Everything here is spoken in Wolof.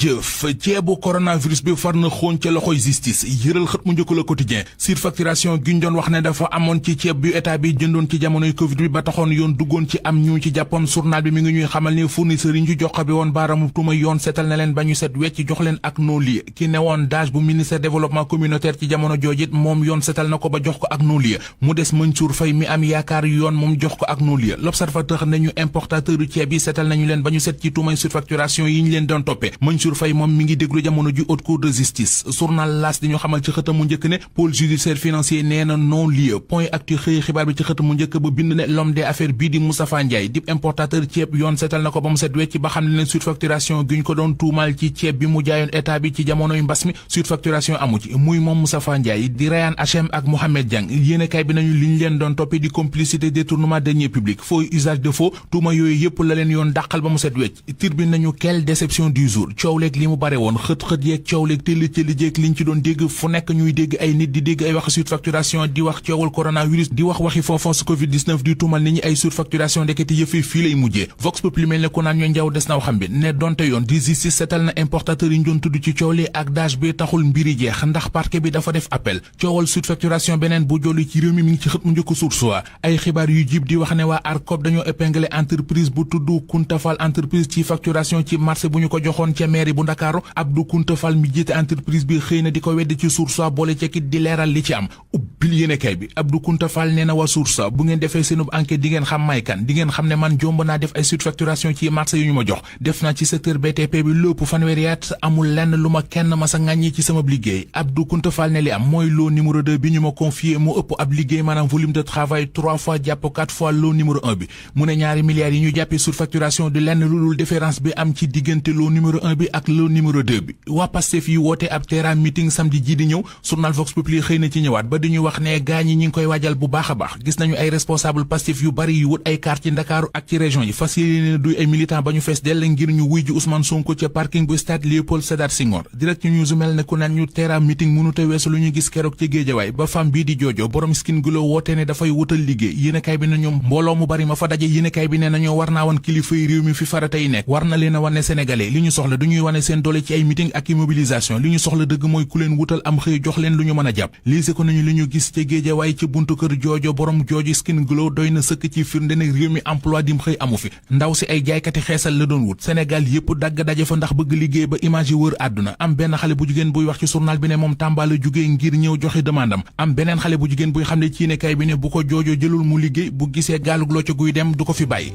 jëf ceebu coronavirus bi far na xooñ ca loxoy justice yëral xët mu njëkk la quotidien surfacturation gi ñu doon wax ne dafa amoon ci ceeb bi état bi jëndoon ci jamonoy covid bi ba taxoon yoon duggoon ci am ñu ci jàppoon journal bi mi ngi ñuy xamal ne fournisseurs yi ñu jox bi woon baaramu tuuma yoon seetal na leen ba ñu set wecc jox leen ak non-lieu ki ne woon DAGE bu ministère développement communautaire ci jamono joojit moom yoon setal na ko ba jox ko ak non-lieu mu des Mansour Faye mi am yaakaar yoon moom jox ko ak non-lieu l'observateur nañu importateur yu ceeb yi setal nañu leen ba ñu set ci tuumay surfacturation yi ñu leen doon toppee Mansour Faye moom mi ngi déglu jamono ji haute cour de justice journal L'As di ñu xamal ci xëtam mu njëkk ne pôle judiciaire financier nee na non-lieu point actu xëy xibaar bi ci xëtam mu njëkk ba bind ne l'homme des affaires bii di Moustapha Ndiaye dib importateur ceeb yoon seetal na ko ba mu set wecc ba xam ne leen surfacturation gi ñu ko doon tuumaal ci ceeb bi mu jaayoon état bi ci jamonoy mbas mi surfacturation amu ci muy moom Moustapha Ndiaye di Rayane Hachem ak Mohamed Diang yéenekaay bi nañu li ñu leen doon toppee di complicité détournement de deniers publics faux usage de faux tuuma yooyu yëpp la leen yoon dàqal ba mu set wecc tir bi nañu quelle déception du jour coow leeg li mu bare woon xët yeeg coow leeg télli jéeg liñ ci doon dégg fu nekk ñuy dégg ay nit di dégg ay wax surfacturation di wax coowal coronavirus di wax waxi foofons covid-19 di tuumal nit ñi ay surfacturation ndekete yëfi fii lay mujjee vox populi mel ne ku naan ñoo njaw des naw xam bi ne donte yoon di justice setal na importateur yi ñu doon tudd ci coow li ak DAGE bi taxul mbiri jeex ndax parquet bi dafa def appel coowal surfacturation beneen bu jolli ci réew mi ngi ci xët mu njëkk Source A ay xibaar yu jib di wax ne waa ARCOP dañoo épinglé entreprise bu tudd Kuntafal entreprise ci facturation ci marché bu ñu ko joxoon ca mairie bu Ndakaaru Abdou Kuntafal mi jiite entreprise bi xëy na di ko weddi ci Source A boole ca kit di leeral li ci am ubbil yéenekaay bi Abdou Kuntafal nee na waa Source A bu ngeen defee seenub enquête di ngeen xam may kan di ngeen xam ne man jomb naa def ay surfacturation ci marché yu ñu ma jox def naa ci secteur BTP bi lépp fanweeri at amul lenn lu ma kenn ma sa ŋàññi ci sama liggéey Abdou Kuntafal ne li am mooy lot numéro 2 bi ñu ma confié moo ëpp ab liggéey maanaam volume de travail 3 fois jàpp 4 fois lot numéro 1 bi mu ne ñaari milliards yi ñu jàppee surfacturation di lenn lu dul différence bi am ci diggante lot numéro 1 bi ak lot numéro 2 bi waa Pastef yi woote ab terrain meeting samedi ji di ñëw journal Vox Populi xëy na ci ñëwaat ba di ñu wax ne gaañ yi ñi ngi koy waajal bu baax a baax gis nañu ay responsable Pastef yu bari yu wut ay carte ci Ndakaaru ak ci région yi fas yéene duy ay militant ba ñu fees dell ngir ñu wuy ji Ousmane Sonko ca parking bu stade Léopold Sédar Senghor direct news mel ne ku naan ñu terrain meeting mënute weesu lu ñu gis keroog ci Géejawaay ba femme bii di joojo borom skin gulo woote ne dafay wutal liggéey yéenekaay bi nañu mbooloo mu bari ma fa daje yéenekaay bi ne nañoo war naa wan kilifa yi réew mi fi farata yi nekk war na leen a wane sénégalais li ñu soxla du ñuy wane seen doole ci ay meeting ak immobilisation li ñu soxla dëgg mooy ku leen wutal am xëy jox leen lu ñu mën a jàpp liise ko nañu li ñu gis ca Géejawaay ci buntu kër joojo borom joojo skin glow doy na sëkk ci firnde ne réew mi emploi dim xëy amu fi ndaw si ay jaaykati xeesal la doon wut Sénégal yépp dagg daje fa ndax bëgg liggéey ba image yi wër àdduna am benn xale bu jigéen buy wax ci journal bi ne moom Tamba la jugee ngir ñëw joxe demandam am beneen xale bu jigéen buy xam ne ci yéenekaay bi ne bu ko joojo jëlul mu liggéey bu gisee gaalug loo ca guy dem du ko fi bàyyi